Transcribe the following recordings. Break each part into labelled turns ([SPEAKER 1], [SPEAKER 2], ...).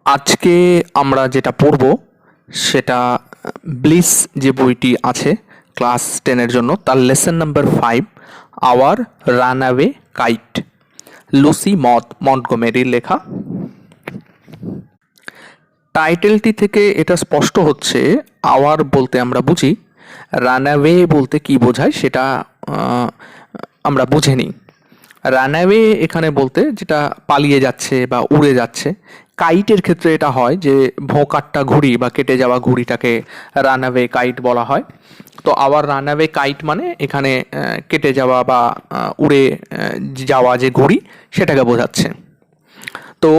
[SPEAKER 1] আজকে আমরা যেটা পড়ব সেটা ব্লিস যে বইটি আছে ক্লাস 10-এর জন্য তার lesson number 5 our runaway kite, Lucy মন্টগোমেরির লেখা। টাইটেলটি থেকে এটা স্পষ্ট হচ্ছে আওয়ার বলতে আমরা বুঝি, রানঅ্যাওয়ে বলতে কি বোঝায় সেটা আমরা বুঝে নিই। রানঅ্যাওয়ে এখানে বলতে যেটা পালিয়ে যাচ্ছে বা উড়ে যাচ্ছে। কাইটের ক্ষেত্রে এটা হয় যে ভোঁকাট্টা ঘুড়ি বা কেটে যাওয়া ঘুড়িটাকে রানঅ্যাওয়ে কাইট বলা হয়। তো আবার রানঅ্যাওয়ে কাইট মানে এখানে কেটে যাওয়া বা উড়ে যাওয়া যে ঘুড়ি সেটাকে বোঝাচ্ছে। তো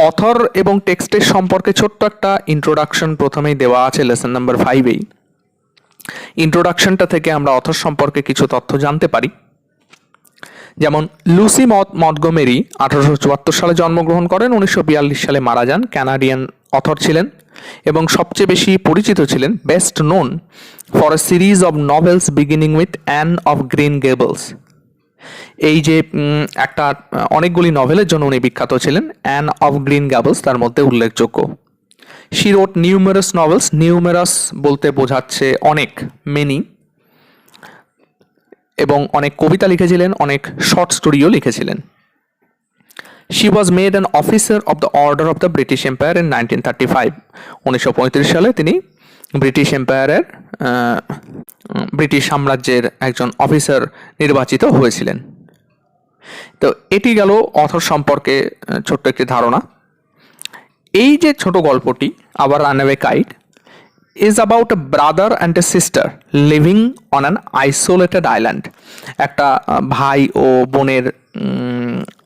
[SPEAKER 1] অথর এবং টেক্সটের সম্পর্কে ছোট্ট একটা ইন্ট্রোডাকশন প্রথমেই দেওয়া আছে লেসন নাম্বার 5-এই। ইন্ট্রোডাকশনটা থেকে আমরা অথর সম্পর্কে কিছু তথ্য জানতে পারি। যেমন লুসি মন্টগোমেরি 1874 সালে জন্মগ্রহণ করেন, 1942 সালে মারা যান। ক্যানাডিয়ান অথর ছিলেন এবং সবচেয়ে বেশি পরিচিত ছিলেন, best known for a series of novels beginning with Anne of Green Gables. এই যে একটা অনেকগুলি নভেলের জন্য উনি বিখ্যাত ছিলেন। অ্যান অফ গ্রিন গ্যাবলস তার মধ্যে উল্লেখযোগ্য। শি রোট নিউমেরাস নভেলস, নিউমেরাস বলতে বোঝাচ্ছে অনেক, মেনি, এবং অনেক কবিতা লিখেছিলেন, অনেক শর্ট স্টোরিও লিখেছিলেন। She was made an officer of the order of the British empire in 1935। 1935 সালে তিনি ব্রিটিশ এম্পায়ারের ব্রিটিশ সাম্রাজ্যের একজন অফিসার নির্বাচিত হয়েছিলেন। তো এটি গেল অথর সম্পর্কে ছোট্ট একটি ধারণা। এই যে ছোট গল্পটি আবার runaway kite is about a brother and a sister living on an isolated island. একটা ভাই ও বোনের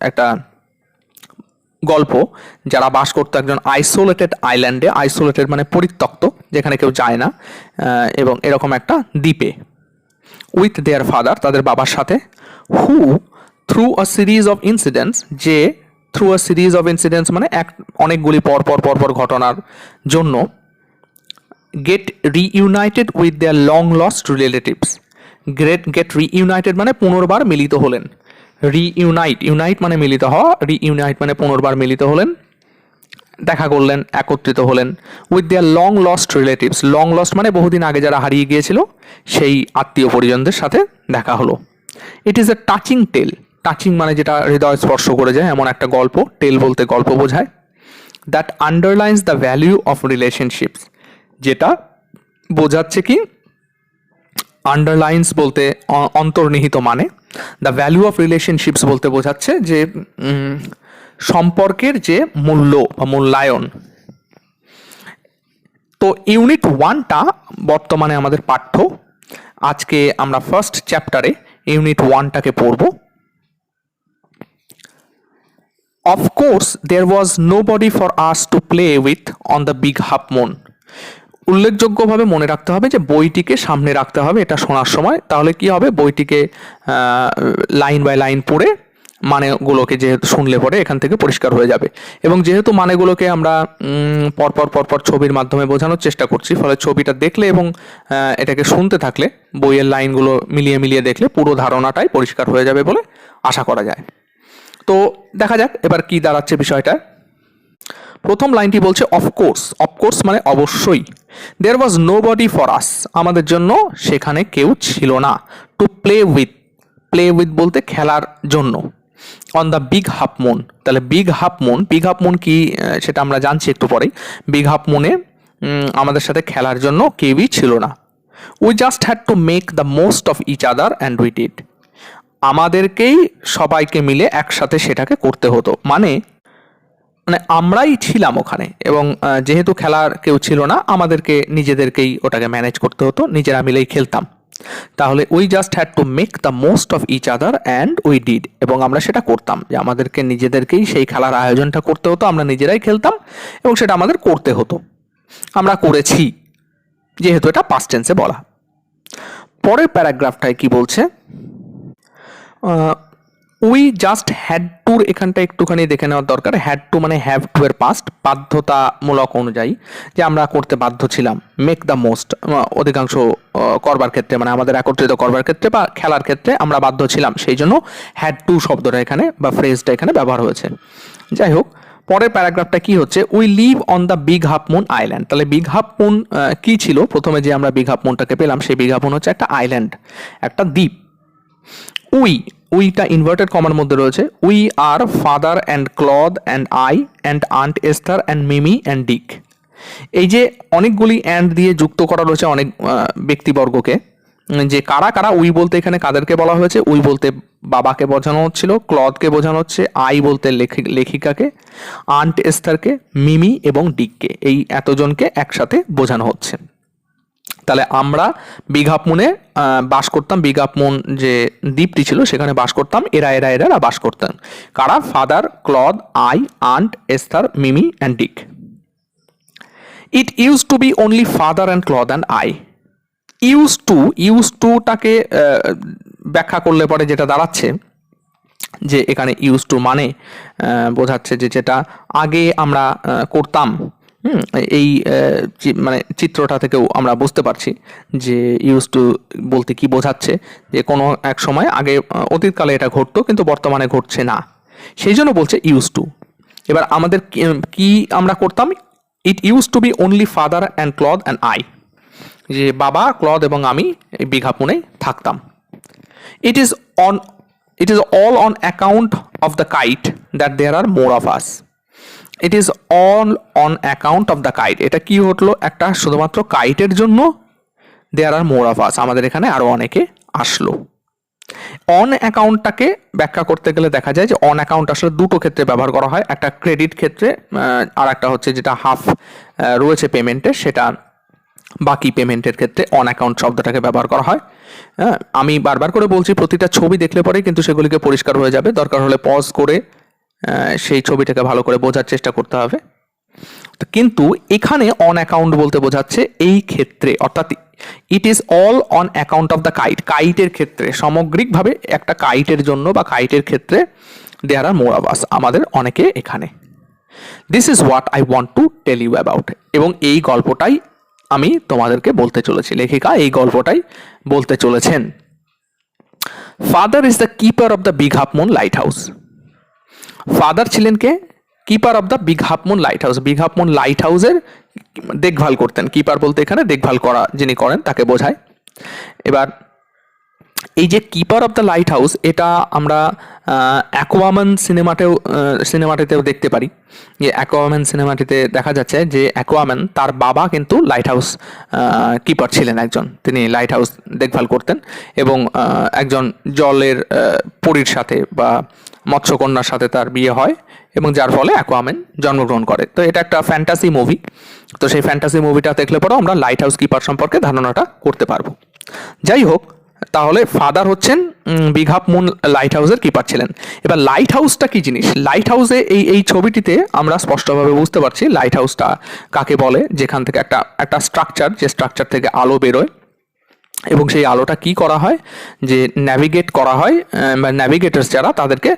[SPEAKER 1] একটা গল্প, যারা বাস করতো একজন আইসোলেটেড আইল্যান্ডে। আইসোলেটেড মানে পরিত্যক্ত, যেখানে কেউ যায় না, এবং এরকম একটা দ্বীপে। উইথ দেয়ার ফাদার, তাদের বাবার সাথে। Who through a series of incidents, যে through a series of incidents মানে অনেকগুলি পরপর ঘটনার জন্য get reunited with their long lost relatives. get reunited মানে পুনর্বার মিলিত হলেন। unite মানে মিলিত হওয়া, reunite মানে পুনর্বার মিলিত হলেন, দেখা করলেন, একত্রিত হলেন। with their long lost relatives, long lost মানে বহুদিন আগে যারা হারিয়ে গিয়েছিল সেই আত্মীয় পরিজনদের সাথে দেখা হলো। it is a touching tale, touching মানে যেটা হৃদয় স্পর্শ করে যায় এমন একটা গল্প। টেল বলতে গল্প বোঝায়। that underlines the value of relationships, যেটা বোঝাচ্ছে কি, আন্ডারলাইন্স বলতে অন্তর্নিহিত মানে, দ্য ভ্যালু অফ রিলেশনশিপস বলতে বোঝাচ্ছে যে সম্পর্কের যে মূল্য বা মূল্যায়ন। তো ইউনিট 1টা বর্তমানে আমাদের পাঠ্য। আজকে আমরা ফার্স্ট চ্যাপ্টারে ইউনিট 1টাকে পড়ব। Of course, there was nobody for us to play with on the big half moon. উল্লেখযোগ্যভাবে মনে রাখতে হবে যে বইটিকে সামনে রাখতে হবে এটা শোনার সময়, তাহলে কি হবে, বইটিকে লাইন বাই লাইন পড়ে মানেগুলোকে যেহেতু শুনলে পরে এখান থেকে পরিষ্কার হয়ে যাবে। এবং যেহেতু মানেগুলোকে আমরা পরপর ছবির মাধ্যমে বোঝানোর চেষ্টা করছি, ফলে ছবিটা দেখলে এবং এটাকে শুনতে থাকলে, বইয়ের লাইনগুলো মিলিয়ে দেখলে পুরো ধারণাটাই পরিষ্কার হয়ে যাবে বলে আশা করা যায়। তো দেখা যাক এবার কি দাঁড়াচ্ছে বিষয়টা। প্রথম লাইনটি বলছে অফকোর্স। অফকোর্স মানে অবশ্যই। There was nobody for us, আমাদের জন্য সেখানে কেউ ছিল না। To play with, play with বলতে খেলার জন্য। On the big half moon, তাহলে বিগ হাফ মুন কি সেটা আমরা জানছি একটু পরেই। বিগ হাফ মুনে আমাদের সাথে খেলার জন্য কেউই ছিল না। We just had to make the most of each other and we did, আমাদেরকেই সবাইকে মিলে একসাথে সেটাকে করতে হতো। মানে আমরাই ছিলাম ওখানে, এবং যেহেতু খেলার কেউ ছিল না, আমাদেরকে নিজেদেরকেই ওটাকে ম্যানেজ করতে হতো, নিজেরা মিলেই খেলতাম। তাহলে we just had to make the most of each other and we did, এবং আমরা সেটা করতাম, যে আমাদেরকে নিজেদেরকেই সেই খেলার আয়োজনটা করতে হতো, আমরা নিজেরাই খেলতাম এবং সেটা আমাদের করতে হতো। আমরা করেছি, যেহেতু এটা পাস্ট টেন্সে বলা। পরের প্যারাগ্রাফটায় কি বলছে, উই জাস্ট হ্যাড টুর এখানটা একটুখানি দেখে নেওয়ার দরকার। হ্যাড টু মানে হ্যাভ টু এর পাস্ট, বাধ্যতামূলক অনুযায়ী, যে আমরা করতে বাধ্য ছিলাম। মেক দ্য মোস্ট অধিকাংশ করবার ক্ষেত্রে, মানে আমাদের একত্রিত করবার ক্ষেত্রে বা খেলার ক্ষেত্রে আমরা বাধ্য ছিলাম, সেই জন্য হ্যাড টু শব্দটা এখানে বা ফ্রেজটা এখানে ব্যবহার হয়েছে। যাই হোক, পরের প্যারাগ্রাফটা কি হচ্ছে, we live on the big half moon island. তাহলে বিগ হাফ মুন কি ছিল, প্রথমে যে আমরা বিগ হাফ মুনটাকে পেলাম সেই বিগ হাফ মুন হচ্ছে একটা আইল্যান্ড, একটা দ্বীপ। উইটা ইনভার্টেড কমার মধ্যে রয়েছে। We are father and Claude and I and aunt Esther and Mimi and Dick. এই যে অনেকগুলি অ্যান্ড দিয়ে যুক্ত করা রয়েছে অনেক ব্যক্তিবর্গকে, যে কারা কারা, উই বলতে এখানে কাদেরকে বলা হয়েছে, উই বলতে বাবাকে বোঝানো হচ্ছিল, ক্লদকে বোঝানো হচ্ছে, আই বলতে লেখিকাকে, আন্ট এস্থারকে, মিমি এবং ডিককে, এই এতজনকে একসাথে বোঝানো হচ্ছে। তাহলে আমরা বিগ হাফ মুনে বাস করতাম, বিগ হাফ মুন যে দ্বীপটি ছিল সেখানে বাস করতাম, এরা বাস করতেন। কারা? Father, Claude, I, aunt, Esther, Mimi and Dick. It used to be only father and Claude and I. Used টুটাকে ব্যাখ্যা করলে পরে যেটা দাঁড়াচ্ছে যে এখানে ইউজ টু মানে বোঝাচ্ছে যে যেটা আগে আমরা করতাম। এই মানে চিত্রটা থেকেও আমরা বুঝতে পারছি যে ইউজ টু বলতে কি বোঝাচ্ছে, যে কোনো এক সময় আগে অতীতকালে এটা ঘটতো কিন্তু বর্তমানে ঘটছে না, সেই জন্য বলছে ইউজ টু। এবার আমাদের কি আমরা করতাম, it used to be only father and Claude and I, যে বাবা, ক্লদ এবং আমি এই বিগ হাফ মুনে থাকতাম। It is all on account of the kite that there are more of us. It is all on account of the kite, এটা কি হলো, একটা শুধুমাত্র কাইটের জন্য দেয়ার আর মোর অফ আস, আমাদের এখানে আরও অনেকে আসলো। অন অ্যাকাউন্টটাকে ব্যাখ্যা করতে গেলে দেখা যায় যে অন অ্যাকাউন্ট আসলে দুটো ক্ষেত্রে ব্যবহার করা হয়, একটা ক্রেডিট ক্ষেত্রে, আর একটা হচ্ছে যেটা হাফ রয়েছে পেমেন্টের, সেটা বাকি পেমেন্টের ক্ষেত্রে অন অ্যাকাউন্ট শব্দটাকে ব্যবহার করা হয়। হ্যাঁ, আমি বারবার করে বলছি, প্রতিটা ছবি দেখলে পরে কিন্তু সেগুলিকে পরিষ্কার হয়ে যাবে, দরকার হলে পজ করে সেই ছবিটাকে ভালো করে বোঝার চেষ্টা করতে হবে। তো কিন্তু এখানে অন অ্যাকাউন্ট বলতে বোঝাচ্ছে এই ক্ষেত্রে, অর্থাৎ it is all on account of the kite, কাইটের ক্ষেত্রে, সামগ্রিকভাবে একটা কাইটের জন্য বা কাইটের ক্ষেত্রে দেয়ার আর মোর অফ আস, আমাদের অনেকে এখানে। This is what I want to tell you about, এবং এই গল্পটাই আমি তোমাদেরকে বলতে চলেছি, লেখিকা এই গল্পটাই বলতে চলেছেন। Father is the keeper of the big half moon lighthouse. Father ছিলেন কে? Keeper of the big half moon lighthouse, big half moon লাইট হাউসের দেখভাল করতেন। কিপার বলতে এখানে দেখভাল করা যিনি করেন তাকে বোঝায়। এবার এই যে keeper of the light house, এটা আমরা অ্যাকোয়াম্যান সিনেমাটিতেও দেখতে পারি। যে অ্যাকোয়াম্যান সিনেমাটিতে দেখা যাচ্ছে যে অ্যাকোয়াম্যান, তার বাবা কিন্তু লাইট হাউস কিপার ছিলেন একজন, তিনি লাইট হাউস দেখভাল করতেন, এবং একজন জলের পরীর সাথে বা মৎস্যকন্যার সাথে তার বিয়ে হয়, এবং যার ফলে অ্যাকোয়াম্যান জন্মগ্রহণ করে। তো এটা একটা ফ্যান্টাসি মুভি, তো সেই ফ্যান্টাসি মুভিটা দেখলে পরেও আমরা লাইট হাউস কিপার সম্পর্কে ধারণাটা করতে পারবো। যাই হোক, তাহলে ফাদার হচ্ছেন বিগ হাফ মুন লাইট হাউসের কিপার ছিলেন। এবার লাইট হাউসটা কি জিনিস? লাইট হাউসে এই ছবিটিতে আমরা স্পষ্টভাবে বুঝতে পারছি লাইট হাউসটা কাকে বলে, যেখান থেকে একটা স্ট্রাকচার, যে স্ট্রাকচার থেকে আলো বেরোয়, এবং সেই আলোটা কি করা হয়, যে ন্যাভিগেট করা হয়, বা ন্যাভিগেটার্স যারা, তাদেরকে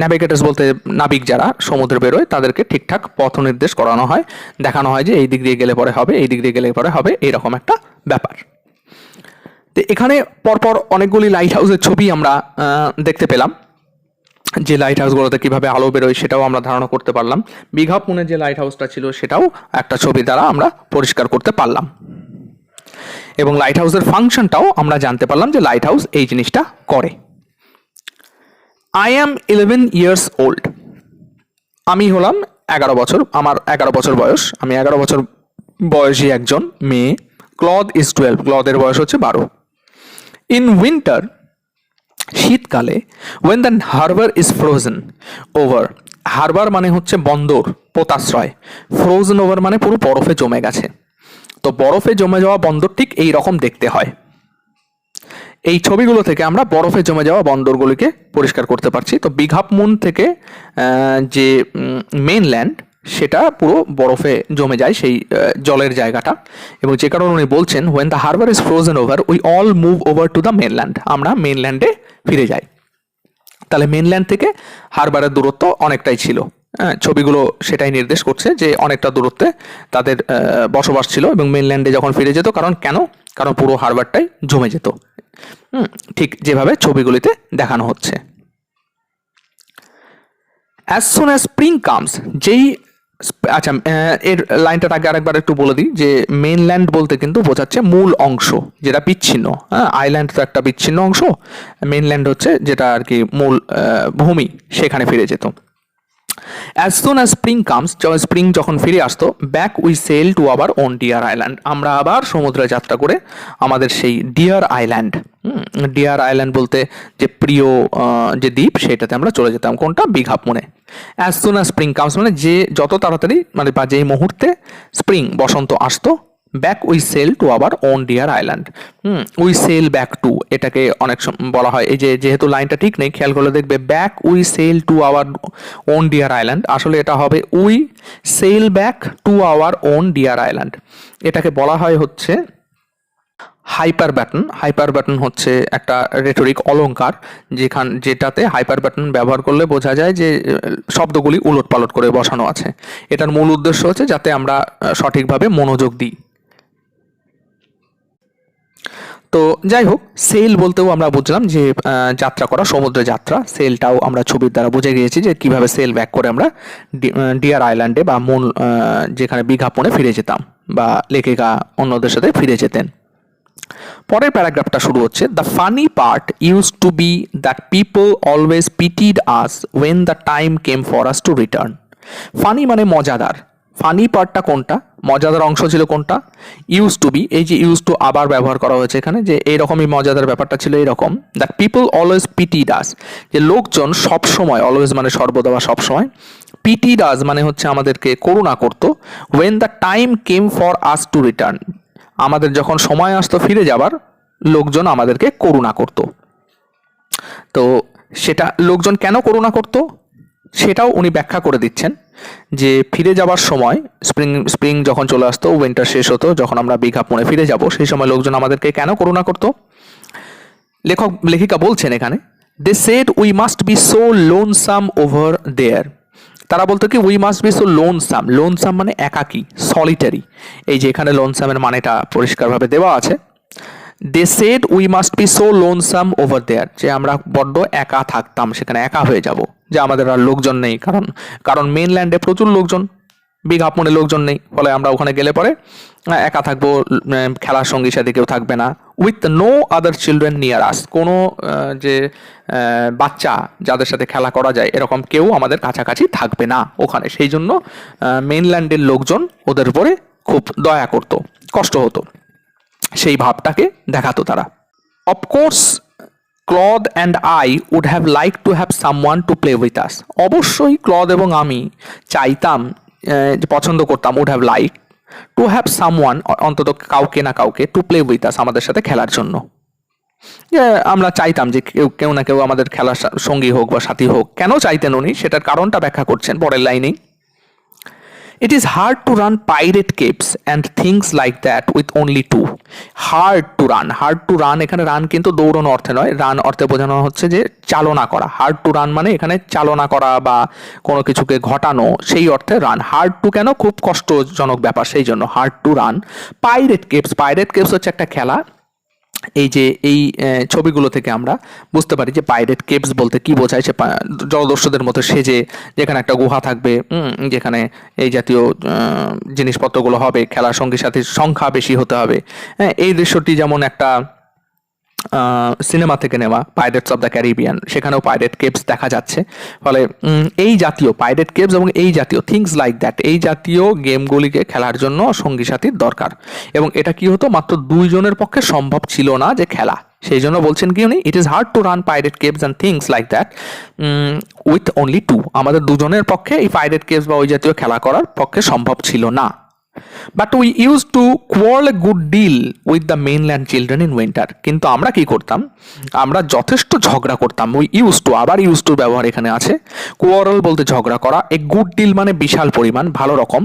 [SPEAKER 1] ন্যাভিগেটার্স বলতে নাবিক যারা সমুদ্রে বেরোয় তাদেরকে ঠিকঠাক পথ নির্দেশ করানো হয়, দেখানো হয় যে এই দিক দিয়ে গেলে পরে হবে, এই দিক দিয়ে গেলে পরে হবে, এইরকম একটা ব্যাপার। তো এখানে পরপর অনেকগুলি লাইট হাউসের ছবি আমরা দেখতে পেলাম, যে লাইট হাউসগুলোতে কীভাবে আলো বেরোয় সেটাও আমরা ধারণা করতে পারলাম। বিগ হাফ মুনের যে লাইট হাউসটা ছিল সেটাও একটা ছবি দ্বারা আমরা পরিষ্কার করতে পারলাম, এবং লাইট হাউসের ফাংশনটাও আমরা জানতে পারলাম যে লাইট হাউস এই জিনিসটা করে। আই অ্যাম 11 years old, আমি হলাম 11 বছর, আমার 11 বছর বয়স, আমি 11 বছর বয়সী একজন মেয়ে। ক্লদ ইজ 12, ক্লদের বয়স হচ্ছে 12। ইন উইন্টার, শীতকালে, when the harbour is frozen over, harbour মানে হচ্ছে বন্দর, পোতাশ্রয়, ফ্রোজেন ওভার মানে পুরো বরফে জমে গেছে। তো বরফে জমে যাওয়া বন্দর ঠিক এই রকম দেখতে হয়। এই ছবিগুলো থেকে আমরা বরফে জমে যাওয়া বন্দরগুলিকে পরিষ্কার করতে পারছি। তো বিগ হাফ মুন থেকে যে মেইনল্যান্ড, সেটা পুরো বরফে জমে যায়, সেই জলের জায়গাটা, এবং যে কারণে উনি বলছেন when the harbour is frozen over we all move over to the mainland, আমরা মেনল্যান্ডে ফিরে যাই। তাহলে মেনল্যান্ড থেকে হারবারের দূরত্ব অনেকটাই ছিল, ছবিগুলো সেটাই নির্দেশ করছে যে অনেকটা দূরত্বে তাদের বসবাস ছিল, এবং মেনল্যান্ডে যখন ফিরে যেত, কারণ পুরো হারবারটাই জমে যেত, ঠিক যেভাবে ছবিগুলিতে দেখানো হচ্ছে। As soon as spring comes, যেই আচ্ছা এর লাইনটার আগে আরেকবার একটু বলে দিই যে মেনল্যান্ড বলতে কিন্তু বোঝাচ্ছে মূল অংশ যেটা বিচ্ছিন্ন। হ্যাঁ, আইল্যান্ড তো একটা বিচ্ছিন্ন অংশ, মেনল্যান্ড হচ্ছে যেটা আর কি মূল ভূমি, সেখানে ফিরে যেত। As soon as spring comes, spring যখন ফিরে আসতো, back we sail to our own dear island, আমরা আবার সমুদ্রে যাত্রা করে আমাদের সেই ডিয়ার আইল্যান্ড, ডিয়ার আইল্যান্ড বলতে যে প্রিয় যে দ্বীপ, সেটাতে আমরা চলে যেতাম। কোনটা? বিগ হাফ মুনে। As soon as spring comes মানে যে যত তাড়াতাড়ি মানে বা যেই মুহূর্তে স্প্রিং বসন্ত আসতো, back we sail to our own dear island. We sail back to, এটাকে অনেক বলা হয়, এই যে যেহেতু লাইনটা ঠিক নেই খেয়াল করলে দেখবে back we sail to our own dear island, আসলে এটা হবে we sail back to our own dear island. এটাকে বলা হয় হচ্ছে হাইপার ব্যাটন। হাইপার ব্যাটন হচ্ছে একটা রেটরিক অলংকার যেটাতে হাইপার ব্যাটন ব্যবহার করলে বোঝা যায় যে শব্দগুলি উলট পালট করে বসানো আছে। এটার মূল উদ্দেশ্য হচ্ছে যাতে আমরা সঠিকভাবে মনোযোগ দিই। তো যাই হোক, সেল বলতেও আমরা বুঝলাম যে যাত্রা করা, সমুদ্রে যাত্রা। সেলটাও আমরা ছবির দ্বারা বুঝে গিয়েছি যে কিভাবে সেল ব্যাক করে আমরা ডিয়ার আইল্যান্ডে বা মূল যেখানে বিজ্ঞাপনে ফিরে যেতাম বা লেখিকা অন্যদের সাথে ফিরে যেতেন। পরের প্যারাগ্রাফটা শুরু হচ্ছে, the funny part use to be that people always pitied us when the time came for us to return. Funny মানে মজাদার। ফানি পার্টটা কোনটা? মজাদার অংশ ছিল কোনটা? ইউজ টু বি, এই যে ইউজ টু আবার ব্যবহার করা হয়েছে এখানে, যে এইরকমই মজাদার ব্যাপারটা ছিল এইরকম, দ্যাট পিপল অলওয়েজ পিটিড আস, যে লোকজন সব সময়, অলওয়েজ মানে সর্বদা বা সবসময়, পিটিড আস মানে হচ্ছে আমাদেরকে করুণা করতো, when the time came for us to return, আমাদের যখন সময় আসতো ফিরে যাবার, লোকজন আমাদেরকে করুণা করত। তো সেটা লোকজন কেন করুণা করত সেটাও উনি ব্যাখ্যা করে দিচ্ছেন, যে ফিরে যাবার সময় স্প্রিং যখন চলে আসতো, উইন্টার শেষ হতো, যখন আমরা বিঘা পুনে ফিরে যাব, সেই সময় লোকজন আমাদেরকে কেন করুণা করত? লেখিকা বলছেন এখানে, they said we must be so lonesome over there. তারা বলতো কি, we must be so lonesome. Lonesome মানে একাকী, সলিটারি। এই যে এখানে লোনসামের মানেটা পরিষ্কারভাবে দেওয়া আছে। They said we must be so lonesome over there, যে আমরা বড্ড একা থাকতাম সেখানে, একা হয়ে যাব, যে আমাদের আর লোকজন নেই। কারণ মেনল্যান্ডে প্রচুর লোকজন, বিগ হাফ মুনে লোকজন নেই, ফলে আমরা ওখানে গেলে পরে একা থাকবো, খেলার সঙ্গী সাথে কেউ থাকবে না। With no other children near us, কোনো যে বাচ্চা যাদের সাথে খেলা করা যায় এরকম কেউ আমাদের কাছাকাছি থাকবে না ওখানে। সেই জন্য মেনল্যান্ডের লোকজন ওদের উপরে খুব দয়া করতো, কষ্ট হতো, সেই ভাবটাকে দেখাতো তারা। Of course Claude and I would have like to have someone to play with us. অবশ্যই ক্লদ এবং আমি চাইতাম, পছন্দ করতাম, would have like to have someone, অন্তত কাউকে না কাউকে, টু প্লে উইথ আস, আমাদের সাথে খেলার জন্য। যে আমরা চাইতাম যে কেউ না কেউ আমাদের খেলার সঙ্গী হোক বা সাথী হোক। কেন চাইতেন উনি সেটার কারণটা ব্যাখ্যা করছেন পরের লাইনেই। It is hard to run pirate caves and things like that with only two. Hard to run. Hard to run, এখানে রান কিন্তু দৌড়ানো অর্থে নয়, রান অর্থে বোঝানো হচ্ছে যে চালনা করা। হার্ড টু রান মানে এখানে চালনা করা বা কোনো কিছুকে ঘটানো, সেই অর্থে রান। হার্ড টু কেন? খুব কষ্টজনক ব্যাপার, সেই জন্য hard to run. Pirate caves, pirate caves হচ্ছে একটা খেলা। এই যে এই ছবিগুলো থেকে আমরা বুঝতে পারি যে পাইরেট কেভস বলতে কি বোঝায়। সে জলদস্যুদের মতো সেজে, যেখানে একটা গুহা থাকবে, যেখানে এই জাতীয় জিনিসপত্রগুলো হবে, খেলার সঙ্গী সাথীর সংখ্যা বেশি হতে হবে। হ্যাঁ, এই দৃশ্যটি যেমন একটা সিনেমা থেকে নেওয়া, পাইরেটস অফ দ্য ক্যারিবিয়ান, সেখানেও পাইরেট কেভস দেখা যাচ্ছে। ফলে এই জাতীয় পাইরেট কেভস এবং এই জাতীয় থিংস লাইক দ্যাট, এই জাতীয় গেমগুলিকে খেলার জন্য সঙ্গী সাথীর দরকার। এবং এটা কি হতো, মাত্র 2 জনের পক্ষে সম্ভব ছিল না যে খেলা, সেই জন্য বলছেন কি উনি, it is hard to run pirate caves and things like that with only 2, আমাদের 2 জনের পক্ষে এই পাইরেট কেভস বা ওই জাতীয় খেলা করার পক্ষে সম্ভব ছিল না। But we use to quarrel a good deal with the mainland children in winter. কিন্তু আমরা কি করতাম, আমরা যথেষ্ট ঝগড়া করতাম। উই ইউজ টু, আবার ইউজ টু ব্যবহার এখানে আছে। কোয়ারল বলতে ঝগড়া করা, এ গুড ডিল মানে বিশাল পরিমাণ, ভালো রকম।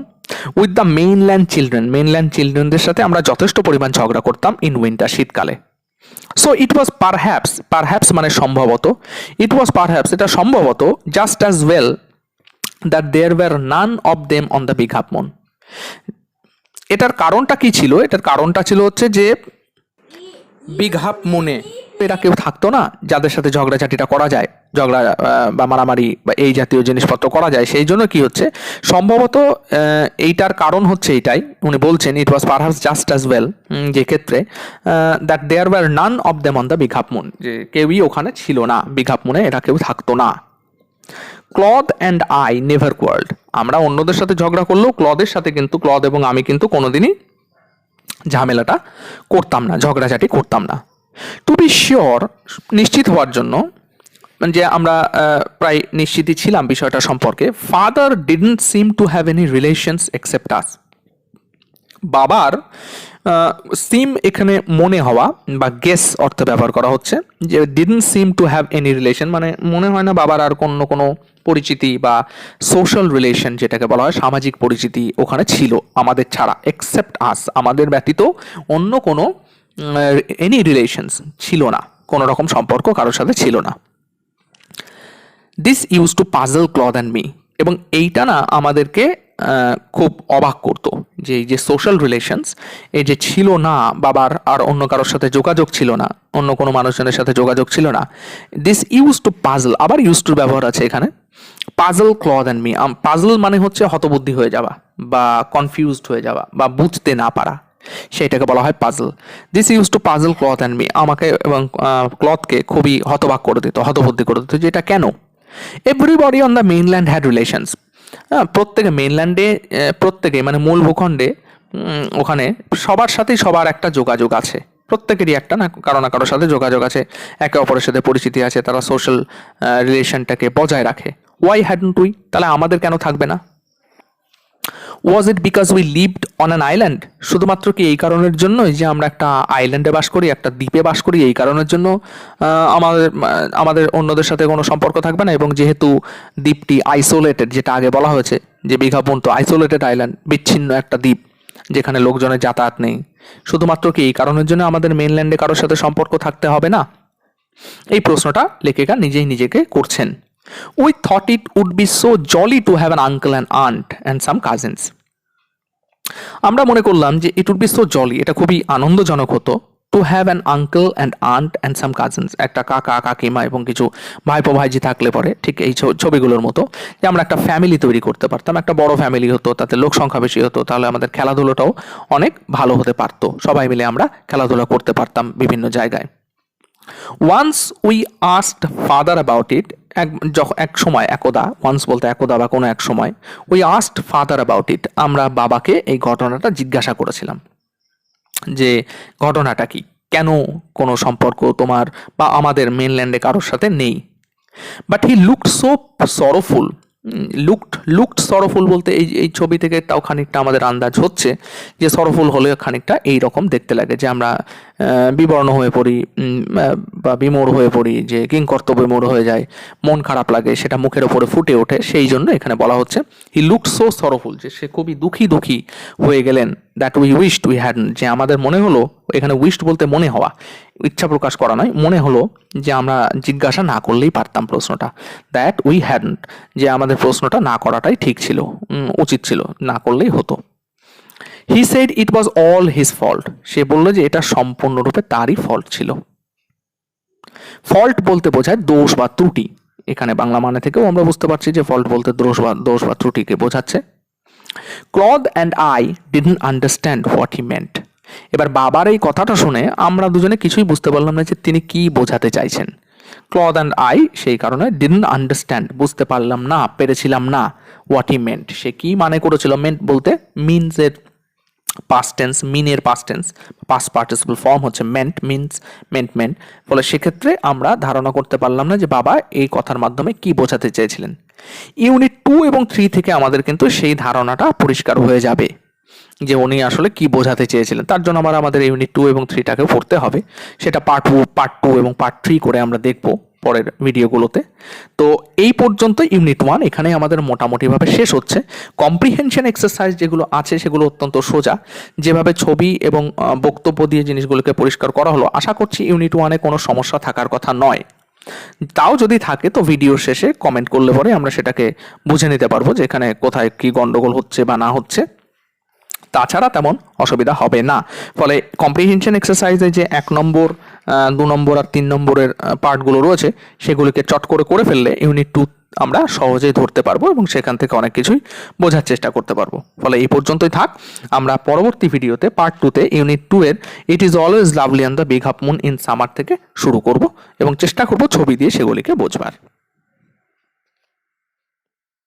[SPEAKER 1] With the mainland children, mainland চিলড্রেনদের সাথে আমরা যথেষ্ট পরিমাণ ঝগড়া করতাম ইন উইন্টার, শীতকালে। So it was perhaps, perhaps মানে সম্ভবত, ইট ওয়াজ পারহ্যাপস এটা সম্ভবত, just as well that there were none of them on the big half moon. এটার কারণটা কি ছিল? এটার কারণটা ছিল হচ্ছে যে বিগ হাফ মুনে এরা কেউ থাকতো না যাদের সাথে ঝগড়াঝাটিটা করা যায়, ঝগড়া বা মারামারি বা এই জাতীয় জিনিসপত্র করা যায়। সেই জন্য কি হচ্ছে, সম্ভবত এইটার কারণ হচ্ছে এইটাই, উনি বলছেন it was perhaps just as well, যে ক্ষেত্রে that there were none of them on the big half moon, যে কেউই ওখানে ছিল না, বিগ হাফ মুনে এরা কেউ থাকতো না। ক্লদ অ্যান্ড আই নেভার কোয়ার্ল্ড, আমরা অন্যদের সাথে ঝগড়া করলেও ক্লদের সাথে কিন্তু, ক্লদ এবং আমি কিন্তু কোনোদিনই ঝামেলাটা করতাম না, ঝগড়াঝাটি করতাম না। টু বি শিওর, নিশ্চিত হওয়ার জন্য, যে আমরা প্রায় নিশ্চিতই ছিলাম বিষয়টা সম্পর্কে, father didn't seem to have any relations except us, বাবার সিম এখানে মনে হওয়া বা গেস অর্থে ব্যবহার করা হচ্ছে, যে didn't seem to have any relation, মানে মনে হয় না বাবার আর কোনো পরিচিতি বা সোশ্যাল রিলেশন যেটাকে বলা হয় সামাজিক পরিচিতি ওখানে ছিল আমাদের ছাড়া, এক্সেপ্ট আস, আমাদের ব্যতীত অন্য কোনো এনি রিলেশনস ছিল না, কোনো রকম সম্পর্ক কারোর সাথে ছিল না। This use to puzzle cloth and me, এবং এইটা না আমাদেরকে খুব অবাক করতো, যে এই যে সোশ্যাল রিলেশনস এই যে ছিল না, বাবার আর অন্য কারোর সাথে যোগাযোগ ছিল না, অন্য কোনো মানুষজনের সাথে যোগাযোগ ছিল না। দিস ইউজ টু পাজল, আবার ইউজ টুর ব্যবহার আছে এখানে, puzzle cloth and me, puzzle মানে হচ্ছে হতবুদ্ধি হয়ে যাওয়া বা কনফিউজড হয়ে যাওয়া বা বুঝতে না পারা, সেইটাকে বলা হয় puzzle. This use to puzzle cloth and me, আমাকে এবং ক্লথকে খুবই হতবাক করে দিত, হতবুদ্ধি করে দিত, যে এটা কেন। Everybody on the mainland had relations, প্রত্যেকে মেইনল্যান্ডে, প্রত্যেকে মানে মূল ভূখণ্ডে, ওখানে সবার সাথেই সবার একটা যোগাযোগ আছে, প্রত্যেকেরই একটা না কারোর সাথে যোগাযোগ আছে, একে অপরের সাথে পরিচিতি আছে, তারা সোশ্যাল রিলেশনটাকে বজায় রাখে। ওয়াই হ্যাডন্ট উই, তাহলে আমাদের কেন থাকবে না। Was it because we lived on an island, শুধুমাত্র কি এই কারণের জন্যই যে আমরা একটা আইল্যান্ডে বাস করি, একটা দ্বীপে বাস করি, এই কারণের জন্য আমাদের অন্যদের সাথে কোনো সম্পর্ক থাকবে না। এবং যেহেতু দ্বীপটি আইসোলেটেড, যেটা আগে বলা হয়েছে যে বিঘাপন তো আইসোলেটেড আইল্যান্ড, বিচ্ছিন্ন একটা দ্বীপ যেখানে লোকজনের যাতায়াত নেই, শুধুমাত্র কি এই কারণের জন্য আমাদের মেইনল্যান্ডে কারোর সাথে সম্পর্ক থাকতে হবে না। এই প্রশ্নটা লেখিকা নিজেই নিজেকে করছেন। We thought it would be so jolly to have an uncle and aunt and some cousins. আমরা মনে করলাম যে it would be so jolly, এটা খুবই আনন্দজনক হতো, to have an uncle and aunt and some cousins, একটা কাকা কাকিমা এবং কিছু ভাইপো ভাইজি থাকলে পরে ঠিক এই ছবিগুলোর মতো, যে আমরা একটা ফ্যামিলি তৈরি করতে পারতাম, একটা বড় ফ্যামিলি হতো, তাতে লোক সংখ্যা বেশি হতো, তাহলে আমাদের খেলাধুলোটাও অনেক ভালো হতে পারতো, সবাই মিলে আমরা খেলাধুলা করতে পারতাম বিভিন্ন জায়গায়। Once we asked father about it, এক সময়, একদা, ওয়ান্স বলতে একদা বা কোনো এক সময়, উই আস্কড ফাদার অ্যাবাউট ইট, আমরা বাবাকে এই ঘটনাটা জিজ্ঞাসা করেছিলাম, যে ঘটনাটা কি, কেন কোনো সম্পর্ক তোমার বা আমাদের মেনল্যান্ডে কারোর সাথে নেই। But he looked so sorrowful, looked sorrowful বলতে এই ছবি থেকে তাও খানিকটা আমাদের আন্দাজ হচ্ছে যে সরোফুল হলে খানিকটা এই রকম দেখতে লাগে, যে আমরা বিবর্ণ হয়ে পড়ি বা বিমূঢ় হয়ে পড়ি, যে কিংকর্তব্য বিমূঢ় হয়ে যায়, মন খারাপ লাগে, সেটা মুখের ওপরে ফুটে ওঠে, সেই জন্য এখানে বলা হচ্ছে হি লুকড সো সরোফুল, যে সে খুবই দুঃখী হয়ে গেলেন, that we wished we hadn't, যে আমাদের মনে হলো, এখানে উইশড বলতে মনে হওয়া, ইচ্ছা প্রকাশ করা নয়, মনে হলো যে আমরা জিজ্ঞাসা না করলেই পারতাম প্রশ্নটা, দ্যাট উই হ্যাডন্ট, যে আমাদের প্রশ্নটা না করাটাই ঠিক ছিল, উচিত ছিল, না করলেই হতো। He said it was all his fault, সে বলল যে এটা সম্পূর্ণরূপে তারই ফল্ট ছিল। ফল্ট বলতে বোঝায় দোষ বা ত্রুটি, এখানে বাংলা মানে থেকেও আমরা বুঝতে পারছি যে ফল্ট বলতে দোষ বা ত্রুটিকে বোঝাচ্ছে। Claude and I didn't understand what he meant, এবার বাবার এই কথাটা শুনে আমরা দুজনে কিছুই বুঝতে পারলাম না যে তিনি কি বোঝাতে চাইছেন। ক্লদ অ্যান্ড আই সেই কারণে ডিডন্ট আন্ডারস্ট্যান্ড, বুঝতে পারলাম না, পেরেছিলাম না, হোয়াট হি মেন্ট, সে কি মানে করেছিল। মেন্ট বলতে মিনস এর পাস্ট টেন্স, মিনের past tense, past participle form হচ্ছে মেন্ট, মিনস মেন্ট। ফলে সেক্ষেত্রে আমরা ধারণা করতে পারলাম না যে বাবা এই কথার মাধ্যমে কি বোঝাতে চেয়েছিলেন। ইউনিট 2 এবং 3 থেকে আমাদের কিন্তু সেই ধারণাটা পরিষ্কার হয়ে যাবে যে উনি আসলে কি বোঝাতে চেয়েছিলেন। তার জন্য আমাদের ইউনিট 2 এবং 3টাকেও পড়তে হবে, সেটা পার্ট 2 এবং পার্ট 3 করে আমরা দেখব পরের ভিডিওগুলোতে। তো এই পর্যন্ত ইউনিট 1 এখানে আমাদের মোটামুটিভাবে শেষ হচ্ছে। কম্প্রিহেনশন এক্সারসাইজ যেগুলো আছে সেগুলো অত্যন্ত সোজা, যেভাবে ছবি এবং বক্তব্য দিয়ে জিনিসগুলোকে পরিষ্কার করা হলো, আশা করছি ইউনিট 1-এ কোনো সমস্যা থাকার কথা নয়। তাও যদি থাকে তো ভিডিওর শেষে কমেন্ট করলে পরে আমরা সেটাকে বুঝে নিতে পারবো যে এখানে কোথায় কি গন্ডগোল হচ্ছে বা না হচ্ছে। তাছাড়া তেমন অসুবিধা হবে না। ফলে কম্প্রিহেনশন এক্সারসাইজে যে 1 নম্বর 2 নম্বর আর 3 নম্বরের পার্টগুলো রয়েছে সেগুলিকে চট করে ফেললে ইউনিট 2 আমরা সহজেই ধরতে পারবো এবং সেখান থেকে অনেক কিছুই বোঝার চেষ্টা করতে পারবো। ফলে এই পর্যন্তই থাক। আমরা পরবর্তী ভিডিওতে পার্ট 2তে ইউনিট 2 এর it is always lovely on the big half moon in summer থেকে শুরু করব এবং চেষ্টা করব ছবি দিয়ে সেগুলিকে বোঝবার।